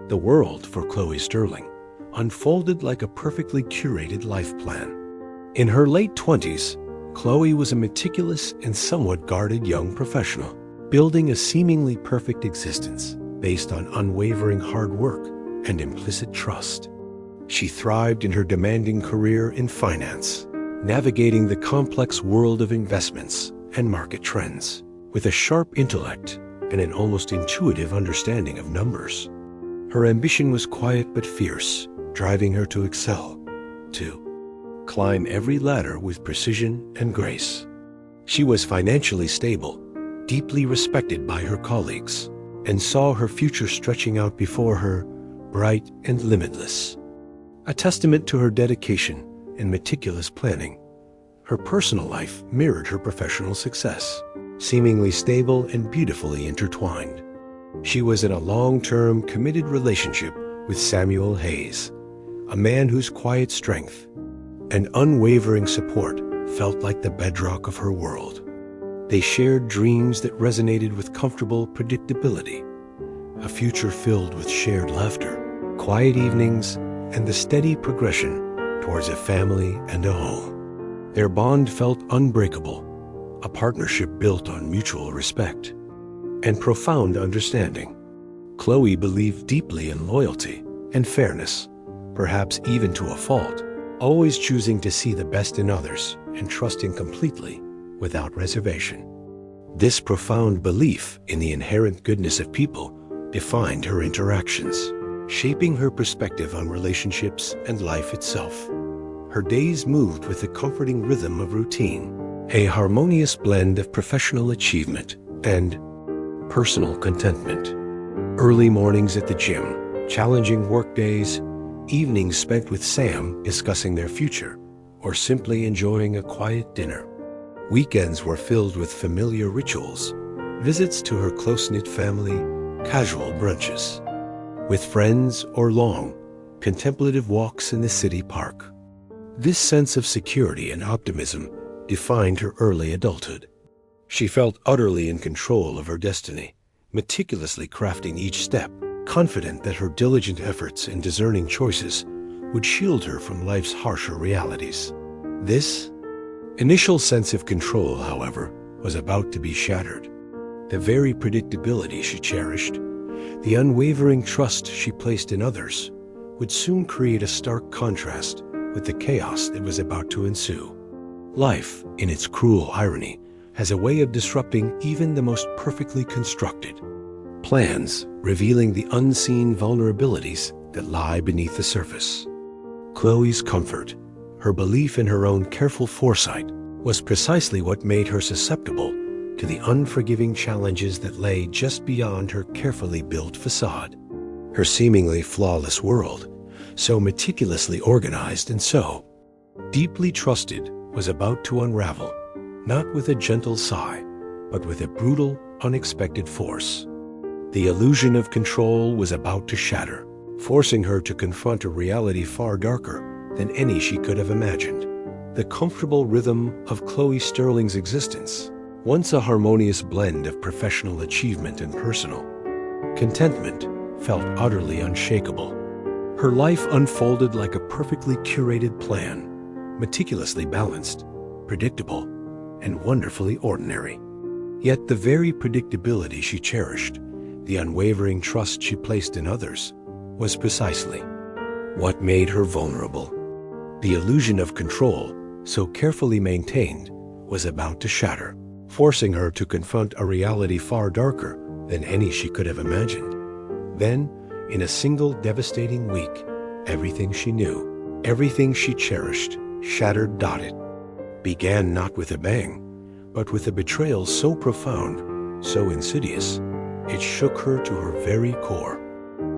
The world for Chloe Sterling unfolded like a perfectly curated life plan. In her late 20s, Chloe was a meticulous and somewhat guarded young professional, building a seemingly perfect existence based on unwavering hard work and implicit trust. She thrived in her demanding career in finance, navigating the complex world of investments and market trends with a sharp intellect and an almost intuitive understanding of numbers. Her ambition was quiet but fierce, driving her to excel, to climb every ladder with precision and grace. She was financially stable, deeply respected by her colleagues, and saw her future stretching out before her, bright and limitless. A testament to her dedication and meticulous planning, her personal life mirrored her professional success, seemingly stable and beautifully intertwined. She was in a long-term, committed relationship with Samuel Hayes, a man whose quiet strength and unwavering support felt like the bedrock of her world. They shared dreams that resonated with comfortable predictability, a future filled with shared laughter, quiet evenings, and the steady progression towards a family and a home. Their bond felt unbreakable, a partnership built on mutual respect and profound understanding. Chloe believed deeply in loyalty and fairness, perhaps even to a fault, always choosing to see the best in others and trusting completely without reservation. This profound belief in the inherent goodness of people defined her interactions, shaping her perspective on relationships and life itself. Her days moved with the comforting rhythm of routine, a harmonious blend of professional achievement and personal contentment. Early mornings at the gym, challenging work days, evenings spent with Sam discussing their future, or simply enjoying a quiet dinner. Weekends were filled with familiar rituals, visits to her close-knit family, casual brunches with friends, or long, contemplative walks in the city park. This sense of security and optimism defined her early adulthood. She felt utterly in control of her destiny, meticulously crafting each step, confident that her diligent efforts and discerning choices would shield her from life's harsher realities. This initial sense of control, however, was about to be shattered. The very predictability she cherished, the unwavering trust she placed in others, would soon create a stark contrast with the chaos that was about to ensue. Life, in its cruel irony, has a way of disrupting even the most perfectly constructed plans, revealing the unseen vulnerabilities that lie beneath the surface. Chloe's comfort, her belief in her own careful foresight, was precisely what made her susceptible to the unforgiving challenges that lay just beyond her carefully built facade. Her seemingly flawless world, so meticulously organized and so deeply trusted, was about to unravel, not with a gentle sigh, but with a brutal, unexpected force. The illusion of control was about to shatter, forcing her to confront a reality far darker than any she could have imagined. The comfortable rhythm of Chloe Sterling's existence, once a harmonious blend of professional achievement and personal contentment, felt utterly unshakable. Her life unfolded like a perfectly curated plan, meticulously balanced, predictable, and wonderfully ordinary. Yet the very predictability she cherished, the unwavering trust she placed in others, was precisely what made her vulnerable. The illusion of control, so carefully maintained, was about to shatter, forcing her to confront a reality far darker than any she could have imagined. Then, in a single devastating week, everything she knew, everything she cherished, shattered. It began not with a bang, but with a betrayal so profound, so insidious, it shook her to her very core.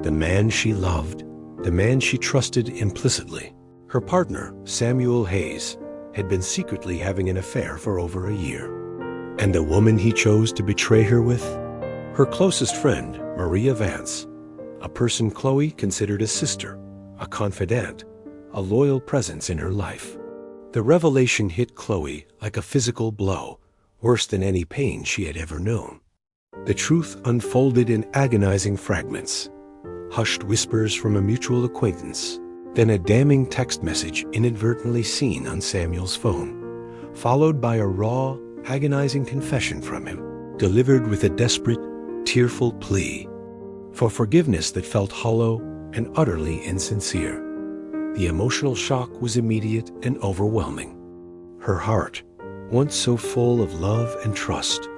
The man she loved, the man she trusted implicitly, her partner, Samuel Hayes, had been secretly having an affair for over a year. And the woman he chose to betray her with? Her closest friend, Maria Vance, a person Chloe considered a sister, a confidant, a loyal presence in her life. The revelation hit Chloe like a physical blow, worse than any pain she had ever known. The truth unfolded in agonizing fragments, hushed whispers from a mutual acquaintance, then a damning text message inadvertently seen on Samuel's phone, followed by a raw, agonizing confession from him, delivered with a desperate, tearful plea for forgiveness that felt hollow and utterly insincere. The emotional shock was immediate and overwhelming. Her heart, once so full of love and trust,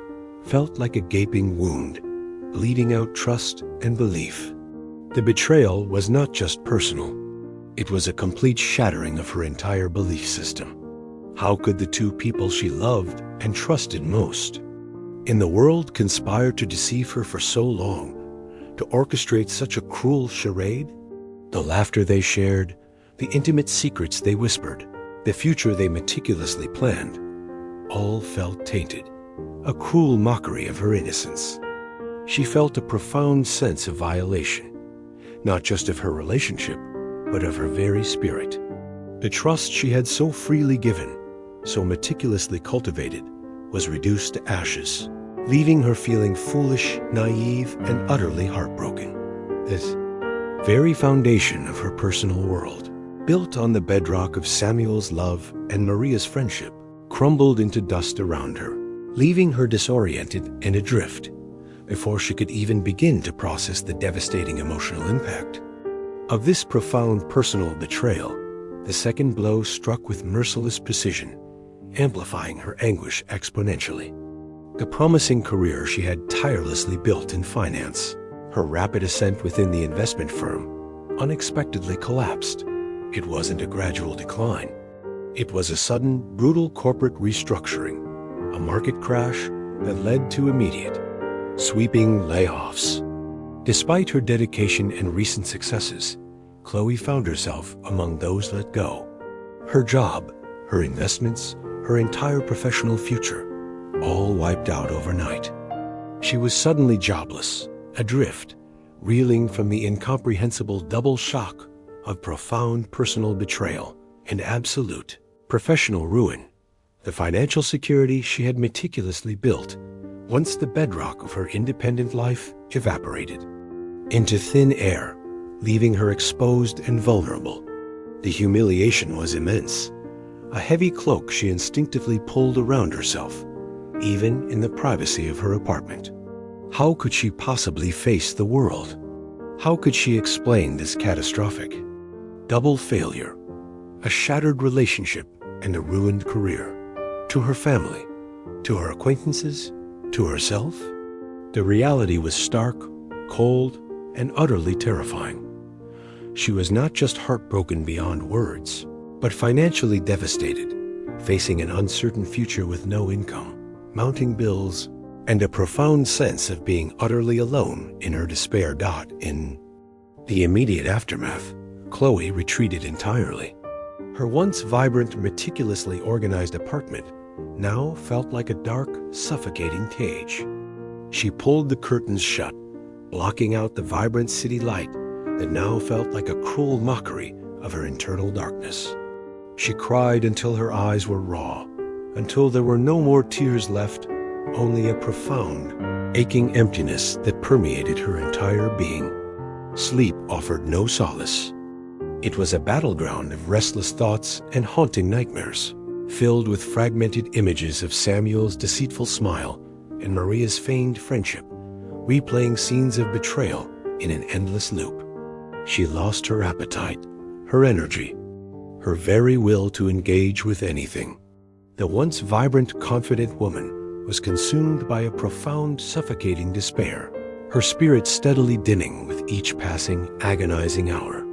felt like a gaping wound, bleeding out trust and belief. The betrayal was not just personal. It was a complete shattering of her entire belief system. How could the two people she loved and trusted most in the world conspire to deceive her for so long, to orchestrate such a cruel charade? The laughter they shared, the intimate secrets they whispered, the future they meticulously planned, all felt tainted, a cruel mockery of her innocence. She felt a profound sense of violation, not just of her relationship, but of her very spirit. The trust she had so freely given, so meticulously cultivated, was reduced to ashes, leaving her feeling foolish, naive, and utterly heartbroken. This very foundation of her personal world, built on the bedrock of Samuel's love and Maria's friendship, crumbled into dust around her, leaving her disoriented and adrift before she could even begin to process the devastating emotional impact of this profound personal betrayal. The second blow struck with merciless precision, amplifying her anguish exponentially. The promising career she had tirelessly built in finance, her rapid ascent within the investment firm, unexpectedly collapsed. It wasn't a gradual decline. It was a sudden, brutal corporate restructuring, a market crash that led to immediate, sweeping layoffs. Despite her dedication and recent successes, Chloe found herself among those let go. Her job, her investments, her entire professional future, all wiped out overnight. She was suddenly jobless, adrift, reeling from the incomprehensible double shock of profound personal betrayal and absolute professional ruin. The financial security she had meticulously built, once the bedrock of her independent life, evaporated into thin air, leaving her exposed and vulnerable. The humiliation was immense, a heavy cloak she instinctively pulled around herself, even in the privacy of her apartment. How could she possibly face the world? How could she explain this catastrophic double failure, a shattered relationship and a ruined career, to her family, to her acquaintances, to herself? The reality was stark, cold, and utterly terrifying. She was not just heartbroken beyond words, but financially devastated, facing an uncertain future with no income, mounting bills, and a profound sense of being utterly alone in her despair. In the immediate aftermath, Chloe retreated entirely. Her once vibrant, meticulously organized apartment now felt like a dark, suffocating cage. She pulled the curtains shut, blocking out the vibrant city light that now felt like a cruel mockery of her internal darkness. She cried until her eyes were raw, until there were no more tears left, only a profound, aching emptiness that permeated her entire being. Sleep offered no solace. It was a battleground of restless thoughts and haunting nightmares, filled with fragmented images of Samuel's deceitful smile and Maria's feigned friendship, replaying scenes of betrayal in an endless loop. She lost her appetite, her energy, her very will to engage with anything. The once vibrant, confident woman was consumed by a profound, suffocating despair, her spirit steadily dimming with each passing, agonizing hour.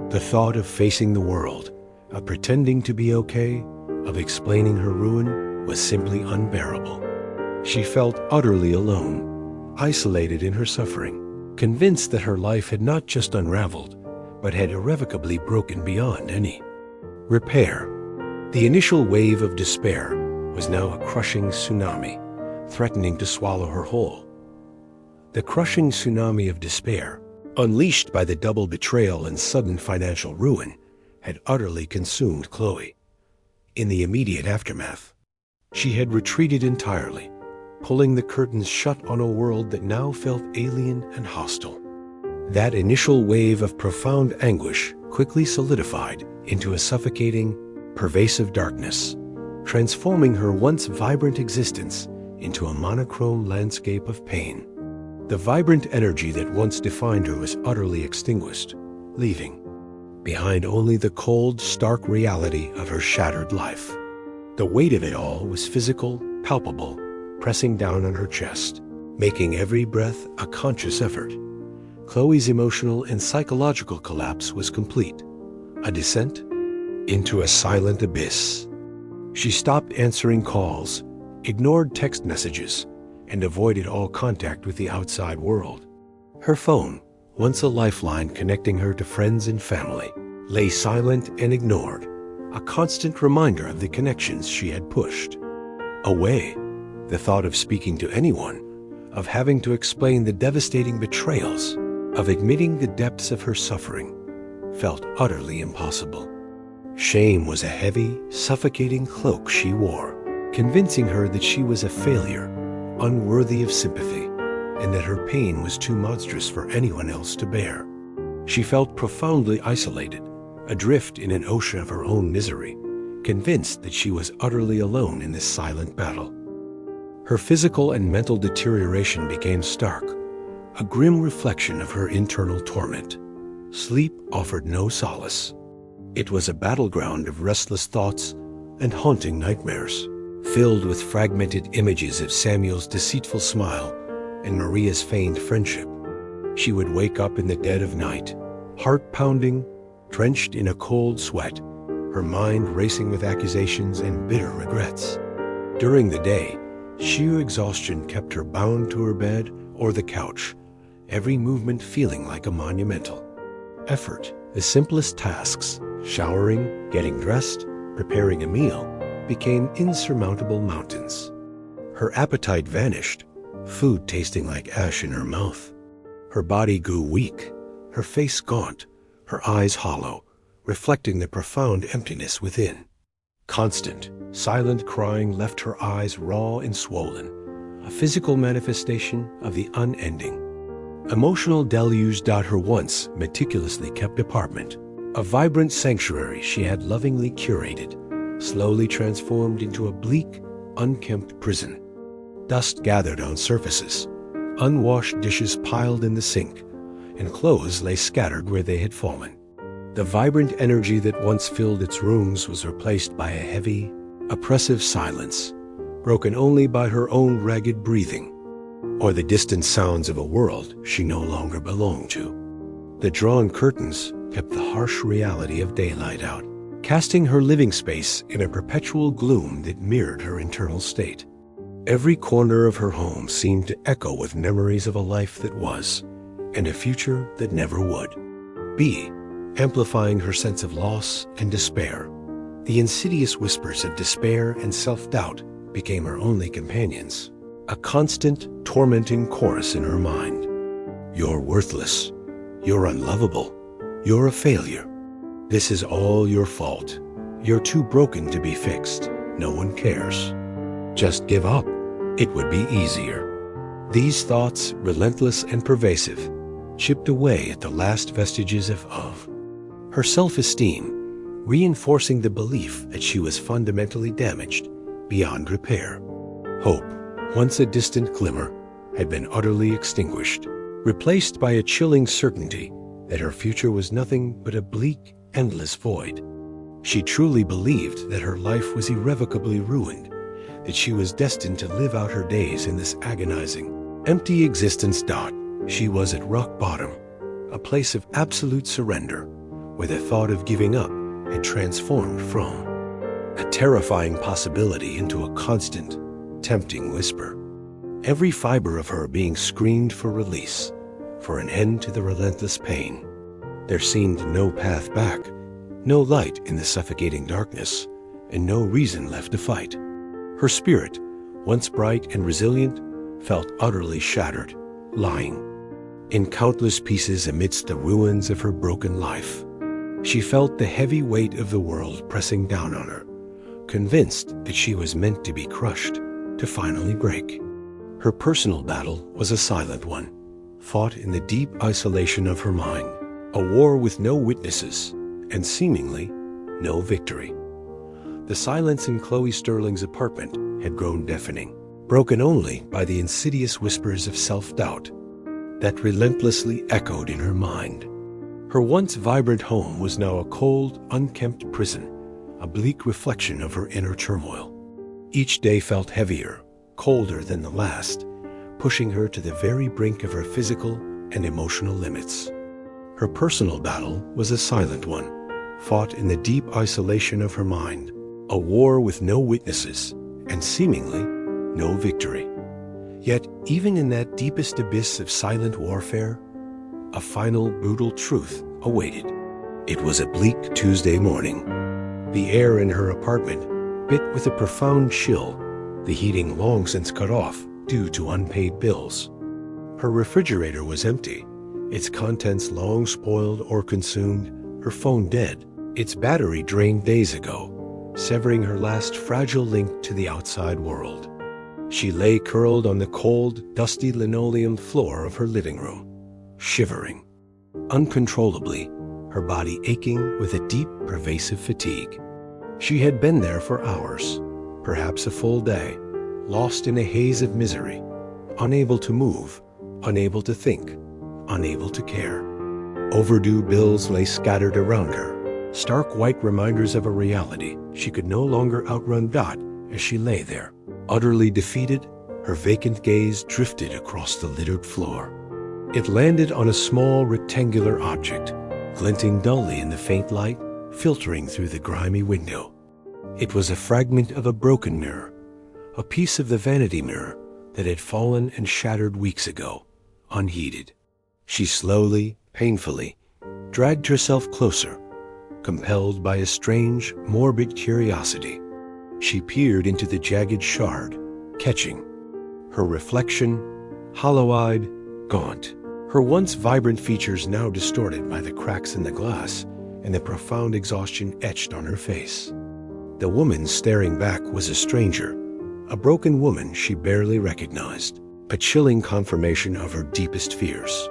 The thought of facing the world, of pretending to be okay, of explaining her ruin, was simply unbearable. She felt utterly alone, isolated in her suffering, convinced that her life had not just unraveled, but had irrevocably broken beyond any repair. The initial wave of despair was now a crushing tsunami, threatening to swallow her whole. The crushing tsunami of despair, unleashed by the double betrayal and sudden financial ruin, had utterly consumed Chloe. In the immediate aftermath, she had retreated entirely, pulling the curtains shut on a world that now felt alien and hostile. That initial wave of profound anguish quickly solidified into a suffocating, pervasive darkness, transforming her once vibrant existence into a monochrome landscape of pain. The vibrant energy that once defined her was utterly extinguished, leaving behind only the cold, stark reality of her shattered life. The weight of it all was physical, palpable, pressing down on her chest, making every breath a conscious effort. Chloe's emotional and psychological collapse was complete, a descent into a silent abyss. She stopped answering calls, ignored text messages, and avoided all contact with the outside world. Her phone, once a lifeline connecting her to friends and family, lay silent and ignored, a constant reminder of the connections she had pushed away. The thought of speaking to anyone, of having to explain the devastating betrayals, of admitting the depths of her suffering, felt utterly impossible. Shame was a heavy, suffocating cloak she wore, convincing her that she was a failure, unworthy of sympathy, and that her pain was too monstrous for anyone else to bear. She felt profoundly isolated, adrift in an ocean of her own misery, convinced that she was utterly alone in this silent battle. Her physical and mental deterioration became stark, a grim reflection of her internal torment. Sleep offered no solace. It was a battleground of restless thoughts and haunting nightmares, filled with fragmented images of Samuel's deceitful smile and Maria's feigned friendship. She would wake up in the dead of night, heart pounding, drenched in a cold sweat, her mind racing with accusations and bitter regrets. During the day, sheer exhaustion kept her bound to her bed or the couch, every movement feeling like a monumental effort. The simplest tasks, showering, getting dressed, preparing a meal, became insurmountable mountains. Her appetite vanished, food tasting like ash in her mouth. Her body grew weak, her face gaunt, her eyes hollow, reflecting the profound emptiness within. Constant, silent crying left her eyes raw and swollen, a physical manifestation of the unending emotional deluge. Her once meticulously kept apartment, a vibrant sanctuary she had lovingly curated, slowly transformed into a bleak, unkempt prison. Dust gathered on surfaces, unwashed dishes piled in the sink, and clothes lay scattered where they had fallen. The vibrant energy that once filled its rooms was replaced by a heavy, oppressive silence, broken only by her own ragged breathing, or the distant sounds of a world she no longer belonged to. The drawn curtains kept the harsh reality of daylight out, casting her living space in a perpetual gloom that mirrored her internal state. Every corner of her home seemed to echo with memories of a life that was, and a future that never would be, amplifying her sense of loss and despair. The insidious whispers of despair and self-doubt became her only companions, a constant, tormenting chorus in her mind. You're worthless. You're unlovable. You're a failure. This is all your fault. You're too broken to be fixed. No one cares. Just give up. It would be easier. These thoughts, relentless and pervasive, chipped away at the last vestiges of her self-esteem, reinforcing the belief that she was fundamentally damaged beyond repair. Hope, once a distant glimmer, had been utterly extinguished, replaced by a chilling certainty that her future was nothing but a bleak, endless void. She truly believed that her life was irrevocably ruined, that she was destined to live out her days in this agonizing, empty existence. She was at rock bottom, a place of absolute surrender, where the thought of giving up had transformed from a terrifying possibility into a constant, tempting whisper. Every fiber of her being screamed for release, for an end to the relentless pain. There seemed no path back, no light in the suffocating darkness, and no reason left to fight. Her spirit, once bright and resilient, felt utterly shattered, lying in countless pieces amidst the ruins of her broken life. She felt the heavy weight of the world pressing down on her, convinced that she was meant to be crushed, to finally break. Her personal battle was a silent one, fought in the deep isolation of her mind, a war with no witnesses and seemingly no victory. The silence in Chloe Sterling's apartment had grown deafening, broken only by the insidious whispers of self-doubt that relentlessly echoed in her mind. Her once vibrant home was now a cold, unkempt prison, a bleak reflection of her inner turmoil. Each day felt heavier, colder than the last, pushing her to the very brink of her physical and emotional limits. Her personal battle was a silent one, fought in the deep isolation of her mind, a war with no witnesses and seemingly no victory. Yet, even in that deepest abyss of silent warfare, a final brutal truth awaited. It was a bleak Tuesday morning. The air in her apartment bit with a profound chill, the heating long since cut off due to unpaid bills. Her refrigerator was empty, its contents long spoiled or consumed, her phone dead, its battery drained days ago, severing her last fragile link to the outside world. She lay curled on the cold, dusty linoleum floor of her living room, shivering, uncontrollably, her body aching with a deep, pervasive fatigue. She had been there for hours, perhaps a full day, lost in a haze of misery, unable to move, unable to think, unable to care. Overdue bills lay scattered around her, stark white reminders of a reality she could no longer outrun. As she lay there, utterly defeated, her vacant gaze drifted across the littered floor. It landed on a small rectangular object, glinting dully in the faint light filtering through the grimy window. It was a fragment of a broken mirror, a piece of the vanity mirror that had fallen and shattered weeks ago, unheeded. She slowly, painfully, dragged herself closer, compelled by a strange, morbid curiosity. She peered into the jagged shard, catching her reflection, hollow-eyed, gaunt, her once vibrant features now distorted by the cracks in the glass and the profound exhaustion etched on her face. The woman staring back was a stranger, a broken woman she barely recognized, a chilling confirmation of her deepest fears.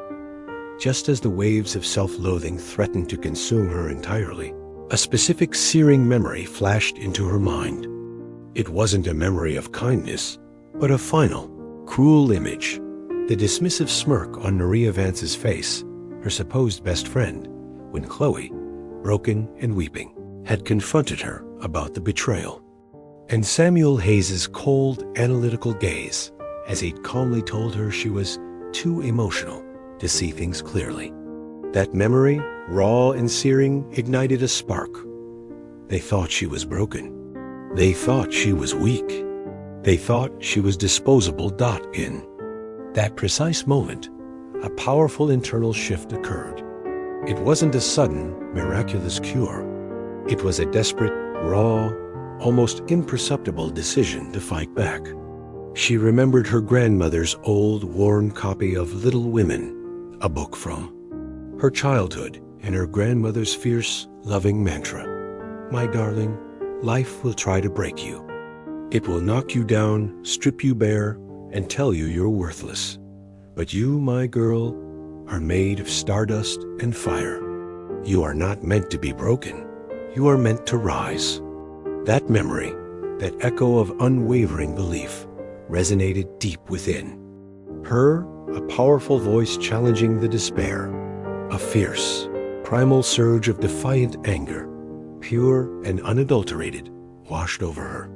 Just as the waves of self-loathing threatened to consume her entirely, a specific searing memory flashed into her mind. It wasn't a memory of kindness, but a final, cruel image, the dismissive smirk on Maria Vance's face, her supposed best friend, when Chloe, broken and weeping, had confronted her about the betrayal. And Samuel Hayes's cold, analytical gaze as he'd calmly told her she was too emotional to see things clearly. That memory, raw and searing, ignited a spark. They thought she was broken. They thought she was weak. They thought she was disposable. In that precise moment, a powerful internal shift occurred. It wasn't a sudden, miraculous cure. It was a desperate, raw, almost imperceptible decision to fight back. She remembered her grandmother's old, worn copy of Little Women, a book from her childhood, and her grandmother's fierce, loving mantra, "My darling, life will try to break you. It will knock you down, strip you bare, and tell you you're worthless. But you, my girl, are made of stardust and fire. You are not meant to be broken. You are meant to rise." That memory, that echo of unwavering belief, resonated deep within. Her, a powerful voice challenging the despair, a fierce, primal surge of defiant anger, pure and unadulterated, washed over her.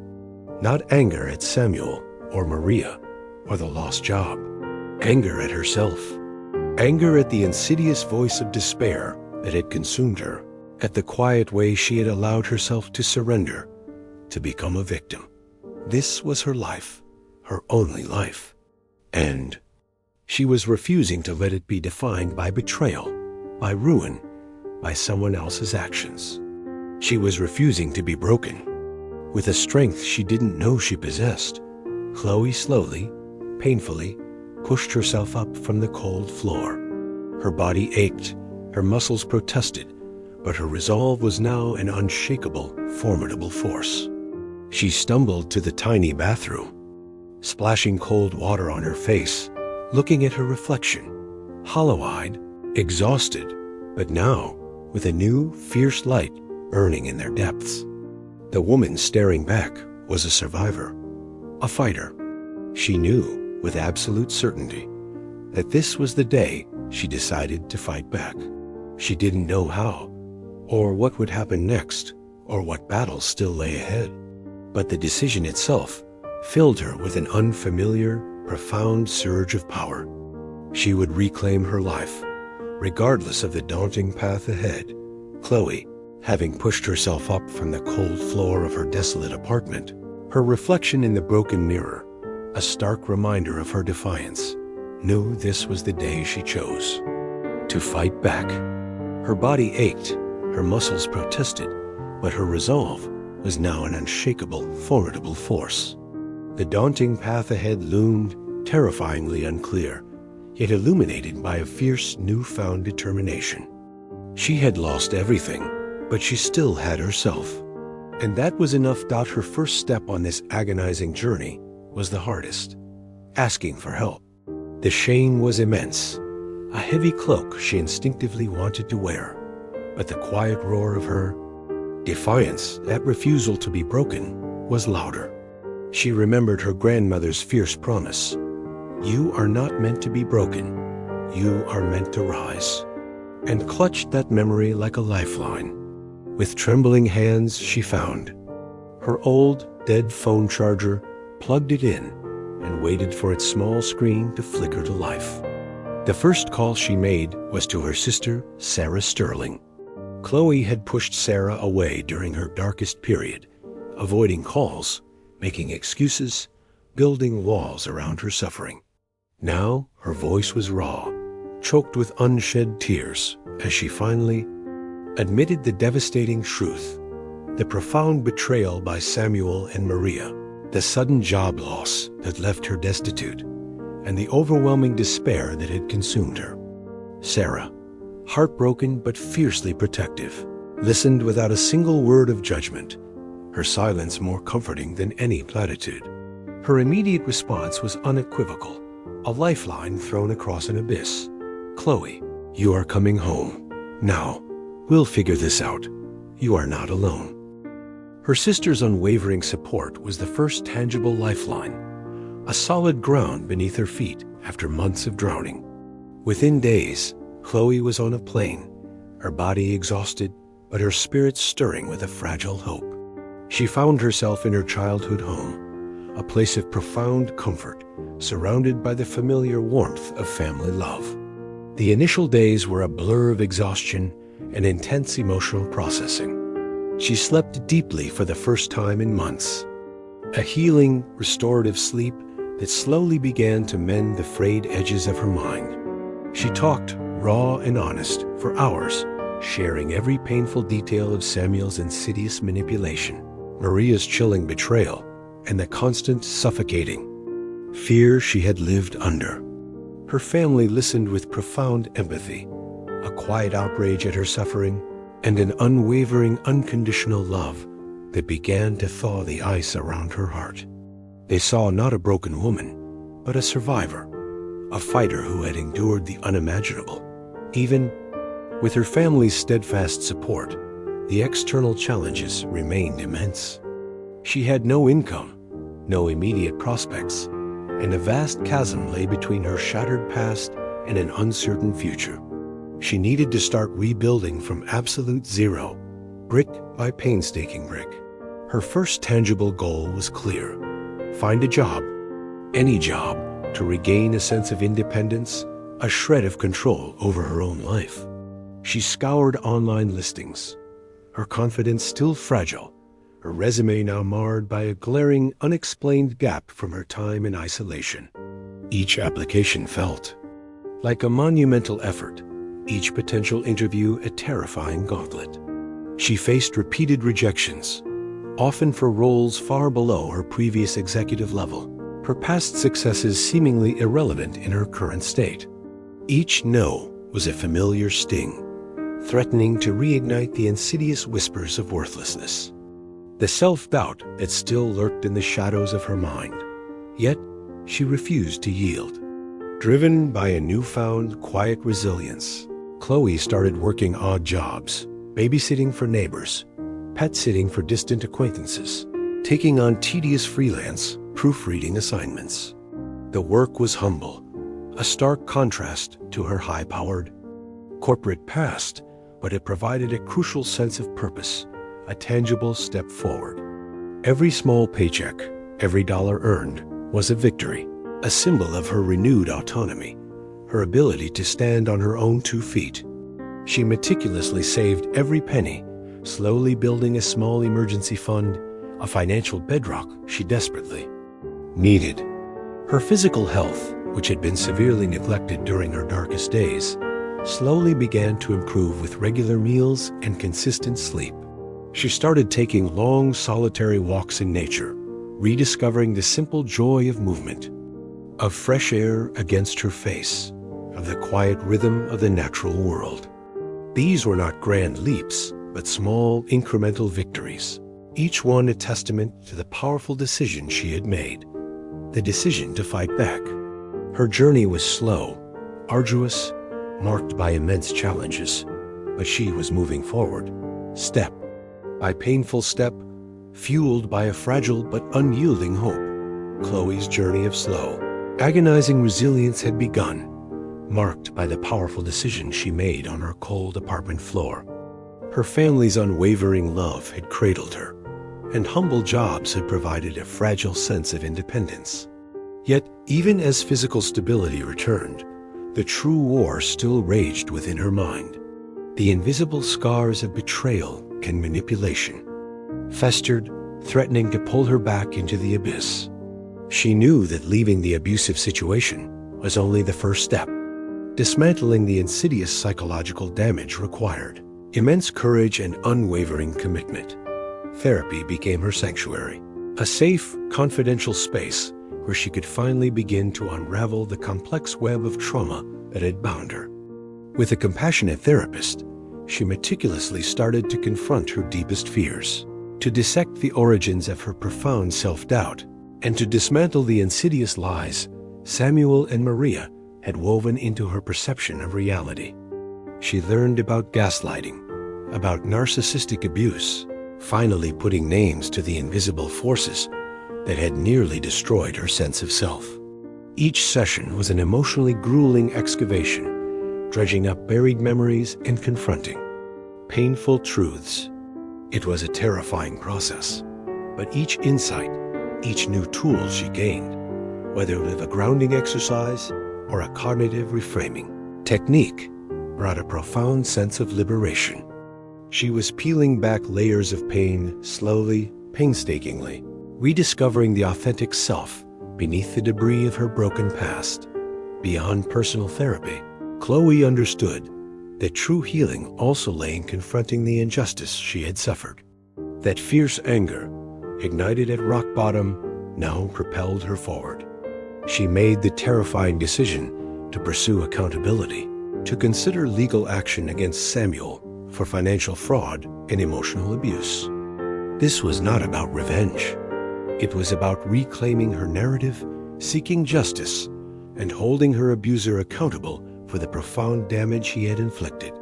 Not anger at Samuel or Maria or the lost job. Anger at herself. Anger at the insidious voice of despair that had consumed her, at the quiet way she had allowed herself to surrender, to become a victim. This was her life, her only life. And she was refusing to let it be defined by betrayal, by ruin, by someone else's actions. She was refusing to be broken. With a strength she didn't know she possessed, Chloe slowly, painfully, pushed herself up from the cold floor. Her body ached, her muscles protested, but her resolve was now an unshakable, formidable force. She stumbled to the tiny bathroom, splashing cold water on her face, looking at her reflection, hollow-eyed, exhausted, but now with a new, fierce light burning in their depths. The woman staring back was a survivor, a fighter. She knew with absolute certainty that this was the day she decided to fight back. She didn't know how, or what would happen next, or what battles still lay ahead. But the decision itself filled her with an unfamiliar, profound surge of power. She would reclaim her life, regardless of the daunting path ahead. Chloe, having pushed herself up from the cold floor of her desolate apartment, her reflection in the broken mirror, a stark reminder of her defiance, knew this was the day she chose to fight back. Her body ached, her muscles protested, but her resolve was now an unshakable, formidable force. The daunting path ahead loomed terrifyingly unclear, yet illuminated by a fierce, newfound determination. She had lost everything, but she still had herself. And that was enough. Her first step on this agonizing journey was the hardest, asking for help. The shame was immense, a heavy cloak she instinctively wanted to wear, but the quiet roar of her defiance, that refusal to be broken, was louder. She remembered her grandmother's fierce promise: "You are not meant to be broken, you are meant to rise," and clutched that memory like a lifeline. With trembling hands, she found her old, dead phone charger, plugged it in, and waited for its small screen to flicker to life. The first call she made was to her sister, Sarah Sterling. Chloe had pushed Sarah away during her darkest period, avoiding calls, making excuses, building walls around her suffering. Now her voice was raw, choked with unshed tears, as she finally admitted the devastating truth, the profound betrayal by Samuel and Maria, the sudden job loss that left her destitute, and the overwhelming despair that had consumed her. Sarah, heartbroken but fiercely protective, listened without a single word of judgment, her silence more comforting than any platitude. Her immediate response was unequivocal, a lifeline thrown across an abyss. "Chloe, you are coming home. Now, we'll figure this out. You are not alone." Her sister's unwavering support was the first tangible lifeline, a solid ground beneath her feet after months of drowning. Within days, Chloe was on a plane, her body exhausted, but her spirit stirring with a fragile hope. She found herself in her childhood home, a place of profound comfort, surrounded by the familiar warmth of family love. The initial days were a blur of exhaustion and intense emotional processing. She slept deeply for the first time in months, a healing, restorative sleep that slowly began to mend the frayed edges of her mind. She talked, raw and honest, for hours, sharing every painful detail of Samuel's insidious manipulation, Maria's chilling betrayal, and the constant suffocating fear she had lived under. Her family listened with profound empathy, a quiet outrage at her suffering, and an unwavering, unconditional love that began to thaw the ice around her heart. They saw not a broken woman, but a survivor, a fighter who had endured the unimaginable. Even with her family's steadfast support, the external challenges remained immense. She had no income, no immediate prospects, and a vast chasm lay between her shattered past and an uncertain future. She needed to start rebuilding from absolute zero, brick by painstaking brick. Her first tangible goal was clear: find a job, any job, to regain a sense of independence, a shred of control over her own life. She scoured online listings, her confidence still fragile, her resume now marred by a glaring, unexplained gap from her time in isolation. Each application felt like a monumental effort, each potential interview a terrifying gauntlet. She faced repeated rejections, often for roles far below her previous executive level, her past successes seemingly irrelevant in her current state. Each no was a familiar sting, threatening to reignite the insidious whispers of worthlessness, the self-doubt that still lurked in the shadows of her mind. Yet, she refused to yield. Driven by a newfound quiet resilience, Chloe started working odd jobs, babysitting for neighbors, pet-sitting for distant acquaintances, taking on tedious freelance, proofreading assignments. The work was humble, a stark contrast to her high-powered corporate past, but it provided a crucial sense of purpose, a tangible step forward. Every small paycheck, every dollar earned, was a victory, a symbol of her renewed autonomy, her ability to stand on her own 2 feet. She meticulously saved every penny, slowly building a small emergency fund, a financial bedrock she desperately needed. Her physical health, which had been severely neglected during her darkest days, slowly began to improve with regular meals and consistent sleep. She started taking long, solitary walks in nature, rediscovering the simple joy of movement, of fresh air against her face, of the quiet rhythm of the natural world. These were not grand leaps, but small, incremental victories, each one a testament to the powerful decision she had made, the decision to fight back. Her journey was slow, arduous, marked by immense challenges, but she was moving forward, step by painful step, fueled by a fragile but unyielding hope. Chloe's journey of slow, agonizing resilience had begun, marked by the powerful decision she made on her cold apartment floor. Her family's unwavering love had cradled her, and humble jobs had provided a fragile sense of independence. Yet, even as physical stability returned, the true war still raged within her mind. The invisible scars of betrayal and manipulation festered, threatening to pull her back into the abyss. She knew that leaving the abusive situation was only the first step. Dismantling the insidious psychological damage required immense courage and unwavering commitment. Therapy became her sanctuary, a safe, confidential space where she could finally begin to unravel the complex web of trauma that had bound her. With a compassionate therapist, she meticulously started to confront her deepest fears, to dissect the origins of her profound self-doubt, and to dismantle the insidious lies Samuel and Maria had woven into her perception of reality. She learned about gaslighting, about narcissistic abuse, finally putting names to the invisible forces that had nearly destroyed her sense of self. Each session was an emotionally grueling excavation, dredging up buried memories and confronting painful truths. It was a terrifying process, but each insight, each new tool she gained, whether with a grounding exercise or a cognitive reframing technique, brought a profound sense of liberation. She was peeling back layers of pain slowly, painstakingly, rediscovering the authentic self beneath the debris of her broken past. Beyond personal therapy, Chloe understood that true healing also lay in confronting the injustice she had suffered. That fierce anger, ignited at rock bottom, now propelled her forward. She made the terrifying decision to pursue accountability, to consider legal action against Samuel for financial fraud and emotional abuse. This was not about revenge. It was about reclaiming her narrative, seeking justice, and holding her abuser accountable for the profound damage he had inflicted.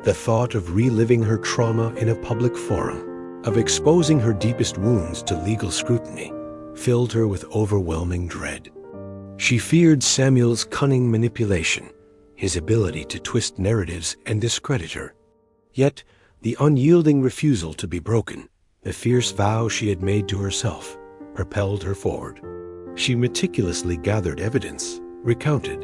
The thought of reliving her trauma in a public forum, of exposing her deepest wounds to legal scrutiny, filled her with overwhelming dread. She feared Samuel's cunning manipulation, his ability to twist narratives and discredit her. Yet, the unyielding refusal to be broken, the fierce vow she had made to herself, propelled her forward. She meticulously gathered evidence, recounted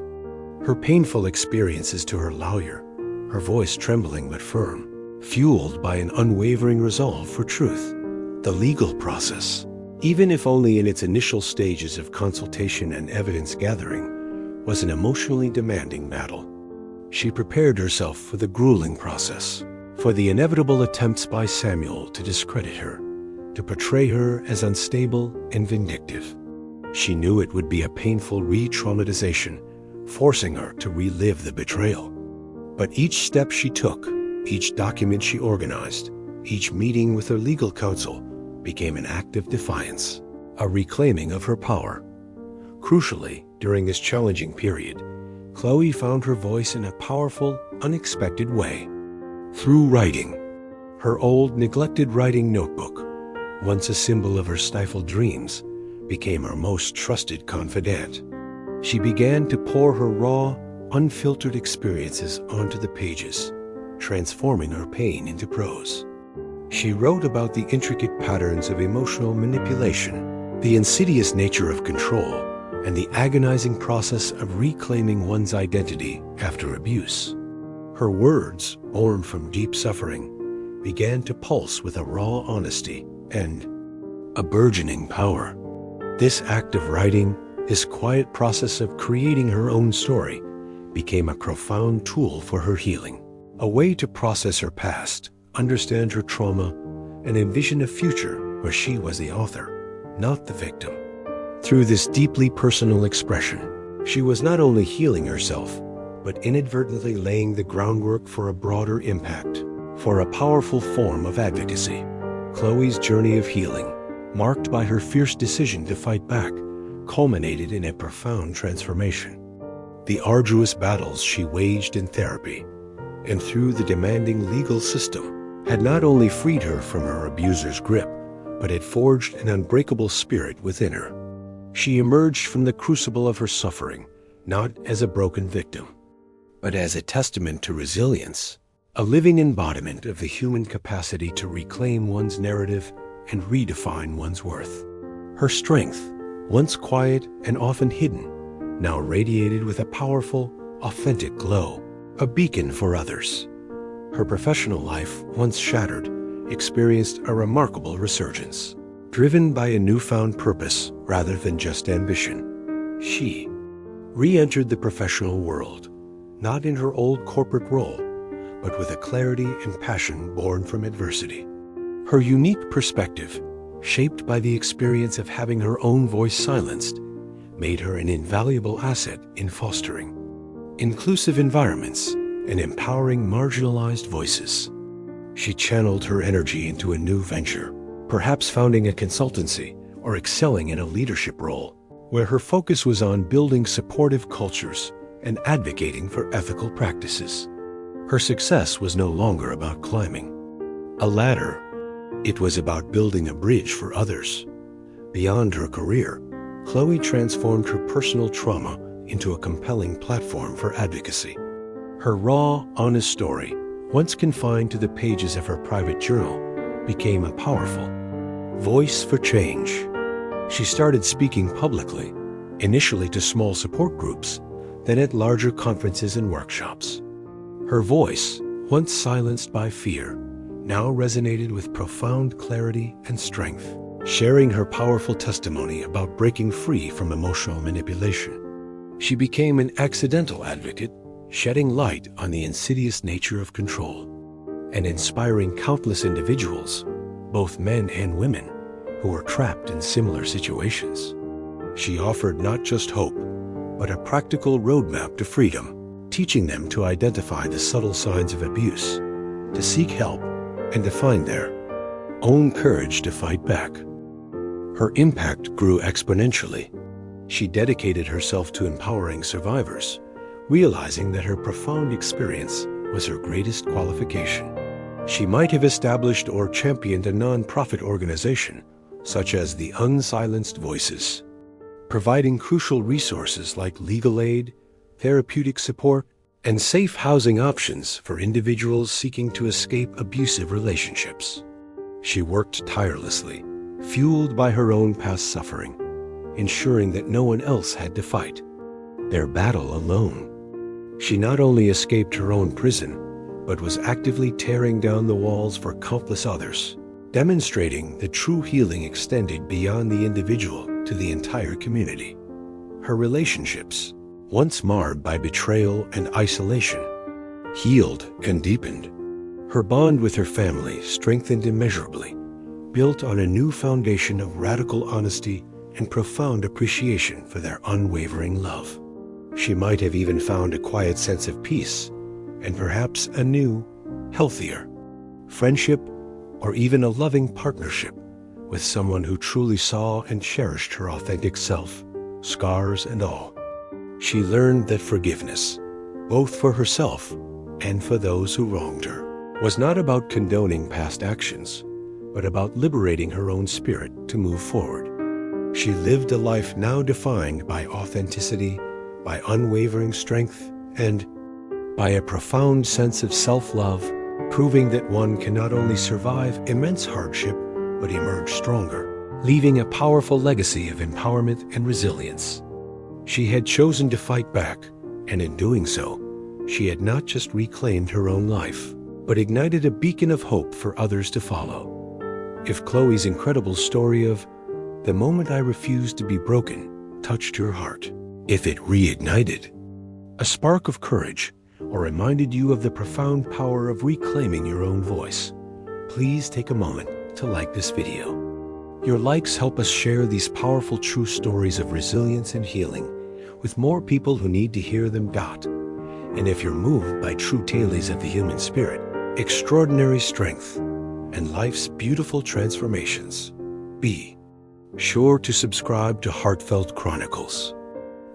her painful experiences to her lawyer, her voice trembling but firm, fueled by an unwavering resolve for truth. The legal process, even if only in its initial stages of consultation and evidence gathering, was an emotionally demanding battle. She prepared herself for the grueling process, for the inevitable attempts by Samuel to discredit her, to portray her as unstable and vindictive. She knew it would be a painful re-traumatization, forcing her to relive the betrayal. But each step she took, each document she organized, each meeting with her legal counsel became an act of defiance, a reclaiming of her power. Crucially, During this challenging period, Chloe found her voice in a powerful, unexpected way. Through writing. Her old, neglected writing notebook, once a symbol of her stifled dreams, became her most trusted confidant. She began to pour her raw, unfiltered experiences onto the pages, transforming her pain into prose. She wrote about the intricate patterns of emotional manipulation, the insidious nature of control, and the agonizing process of reclaiming one's identity after abuse. Her words, born from deep suffering, began to pulse with a raw honesty and a burgeoning power. This act of writing, this quiet process of creating her own story, became a profound tool for her healing, a way to process her past, understand her trauma, and envision a future where she was the author, not the victim. Through this deeply personal expression, she was not only healing herself, but inadvertently laying the groundwork for a broader impact, for a powerful form of advocacy. Chloe's journey of healing, marked by her fierce decision to fight back, culminated in a profound transformation. The arduous battles she waged in therapy and through the demanding legal system had not only freed her from her abuser's grip, but had forged an unbreakable spirit within her. She emerged from the crucible of her suffering, not as a broken victim, but as a testament to resilience, a living embodiment of the human capacity to reclaim one's narrative and redefine one's worth. Her strength, once quiet and often hidden, now radiated with a powerful, authentic glow, a beacon for others. Her professional life, once shattered, experienced a remarkable resurgence. Driven by a newfound purpose rather than just ambition, she re-entered the professional world, not in her old corporate role, but with a clarity and passion born from adversity. Her unique perspective, shaped by the experience of having her own voice silenced, made her an invaluable asset in fostering inclusive environments and empowering marginalized voices. She channeled her energy into a new venture, perhaps founding a consultancy or excelling in a leadership role, where her focus was on building supportive cultures and advocating for ethical practices. Her success was no longer about climbing a ladder. It was about building a bridge for others. Beyond her career, Chloe transformed her personal trauma into a compelling platform for advocacy. Her raw, honest story, once confined to the pages of her private journal, became a powerful voice for change. She started speaking publicly, initially to small support groups, then at larger conferences and workshops. Her voice, once silenced by fear, now resonated with profound clarity and strength, sharing her powerful testimony about breaking free from emotional manipulation. She became an accidental advocate, shedding light on the insidious nature of control, and inspiring countless individuals, both men and women, who were trapped in similar situations. She offered not just hope, but a practical roadmap to freedom, teaching them to identify the subtle signs of abuse, to seek help, and to find their own courage to fight back. Her impact grew exponentially. She dedicated herself to empowering survivors, realizing that her profound experience was her greatest qualification. She might have established or championed a non-profit organization, such as the Unsilenced Voices, providing crucial resources like legal aid, therapeutic support, and safe housing options for individuals seeking to escape abusive relationships. She worked tirelessly, fueled by her own past suffering, ensuring that no one else had to fight their battle alone. She not only escaped her own prison, but was actively tearing down the walls for countless others, demonstrating that true healing extended beyond the individual to the entire community. Her relationships, once marred by betrayal and isolation, healed and deepened. Her bond with her family strengthened immeasurably, built on a new foundation of radical honesty and profound appreciation for their unwavering love. She might have even found a quiet sense of peace, and perhaps a new, healthier friendship, or even a loving partnership with someone who truly saw and cherished her authentic self, scars and all. She learned that forgiveness, both for herself and for those who wronged her, was not about condoning past actions, but about liberating her own spirit to move forward. She lived a life now defined by authenticity, by unwavering strength, and by a profound sense of self-love, proving that one can not only survive immense hardship, but emerge stronger, leaving a powerful legacy of empowerment and resilience. She had chosen to fight back, and in doing so, she had not just reclaimed her own life, but ignited a beacon of hope for others to follow. If Chloe's incredible story of "the moment I refused to be broken" touched your heart, if it reignited a spark of courage or reminded you of the profound power of reclaiming your own voice, please take a moment to like this video. Your likes help us share these powerful true stories of resilience and healing with more people who need to hear them. And if you're moved by true tales of the human spirit, extraordinary strength, and life's beautiful transformations, be sure to subscribe to Heartfelt Chronicles.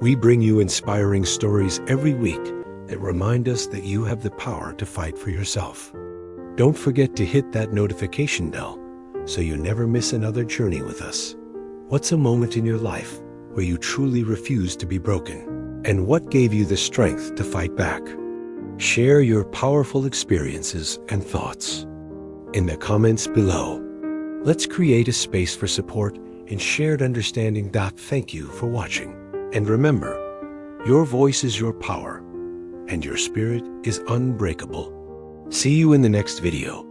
We bring you inspiring stories every week that remind us that you have the power to fight for yourself. Don't forget to hit that notification bell so you never miss another journey with us. What's a moment in your life where you truly refused to be broken? And what gave you the strength to fight back? Share your powerful experiences and thoughts in the comments below. Let's create a space for support and shared understanding. Thank you for watching. And remember, your voice is your power, and your spirit is unbreakable. See you in the next video.